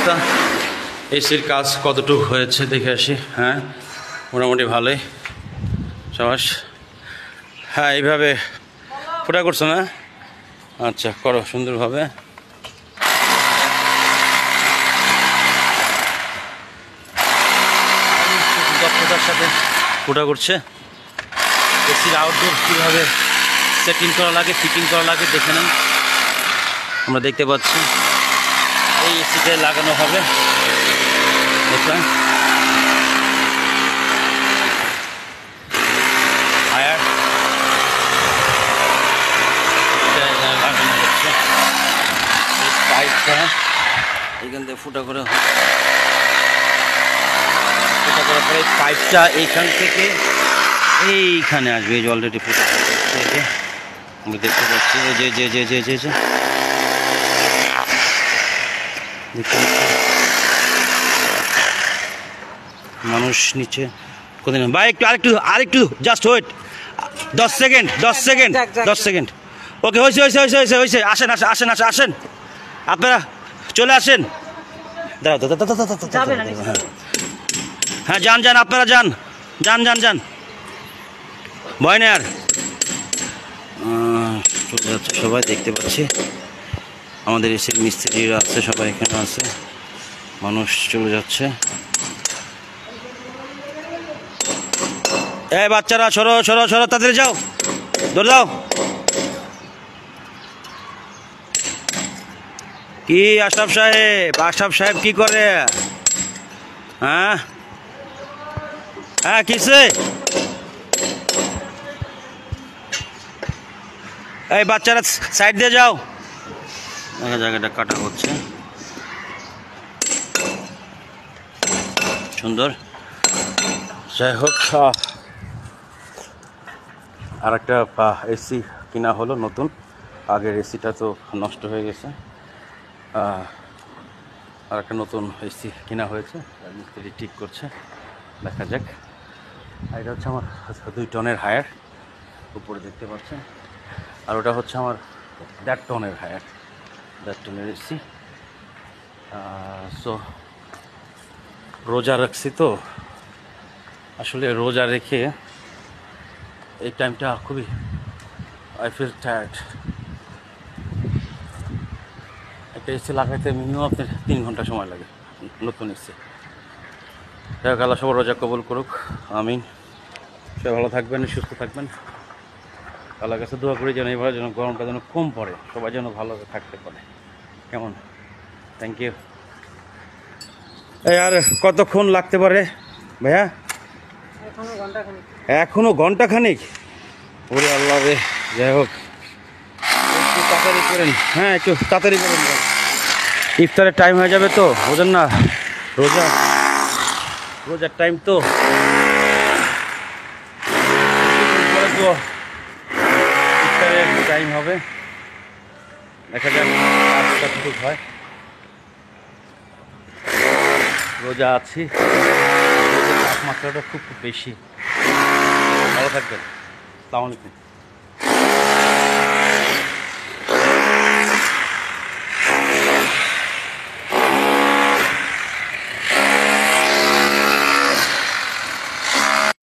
অবস্থা, এসির কাজ কতটুকু হয়েছে দেখে আসি। হ্যাঁ, মোটামুটি ভালোই। সাবাস। হ্যাঁ, এইভাবে ফুটা করছো না? আচ্ছা, করো সুন্দরভাবে। দক্ষতার সাথে ফুটা করছে। এসির আউটডোর কীভাবে সেটিং করা লাগে, ফিটিং করা লাগে দেখে নেন। আমরা দেখতে পাচ্ছি এই এসিতে লাগানো হবে। দেখলাম হায়ার লাগানো হচ্ছে। পাইপটা এখান থেকে ফুটা করার পরে পাইপটা এইখান থেকে এইখানে আসবে। এই যে অলরেডি ফুটা হচ্ছে, আমরা দেখতে পাচ্ছি। যে যে যে যে যে যে মানুষ নিচে কোথায়? ভাই একটু আরেকটু জাস্ট ওয়েট, 10 সেকেন্ড 10 সেকেন্ড। ওকে, হয়েছে। আসেন আপনারা চলে আসেন। হ্যাঁ, যান আপনারা যান। ভয় নেই আর। চলে যাচ্ছে সবাই, দেখতে পাচ্ছি আমাদের এসির মিস্ত্রিরা আছে, সবাই এখানে আছে। মানুষ চলে যাচ্ছে। এই বাচ্চারা সরো, তাড়াতাড়ি যাও, দৌড় যাও। কি আশরাফ সাহেব কি করে? হ্যাঁ কিসে? এই বাচ্চারা সাইড দিয়ে যাও। জায়গাটা কাটা হচ্ছে সুন্দর। যাই হোক, আর একটা এসি কিনা হলো নতুন। আগের এসিটা তো নষ্ট হয়ে গেছে, আর একটা নতুন এসি কিনা হয়েছে, মিস্ত্রি ঠিক করছে, দেখা যাক। এটা হচ্ছে আমার 2 টনের হায়ার, উপরে দেখতে পাচ্ছেন। আর ওটা হচ্ছে আমার 1.5 টনের হায়ার, 1.5 টনের এসি। সো রোজা রাখছি তো, আসলে রোজা রেখে এই টাইমটা খুবই আই ফিল টায়ার্ড। একটা এসি লাগাইতে মিনিমাম আপনার 3 ঘন্টা সময় লাগে, নতুন এসি। যাই হোক, আল্লাহ সবার রোজা কবুল করুক, আমিন। সবাই ভালো থাকবেন, সুস্থ থাকবেন। আল্লাহর কাছে দোয়া করি যেন এবার যেন গরমটা যেন কম পড়ে, সবাই যেন ভালোভাবে থাকতে পারে। কেমন? Thank you. এই আর কতক্ষণ লাগতে পারে ভাইয়া? এখনো ঘন্টাখানিক? ওরে আল্লাহ রে। যাই হোক, একটু তাড়াতাড়ি করেন। হ্যাঁ, একটু তাড়াতাড়ি করেন, ইফতারের টাইম হয়ে যাবে তো, বুঝেন না? রোজার টাইম তো। ইফতারের টাইম হবে, দেখা যাক কতটুকু হয়। রোজা আছি, তাপমাত্রাটা খুব বেশি। ভালো থাকবেন। আসসালামু আলাইকুম।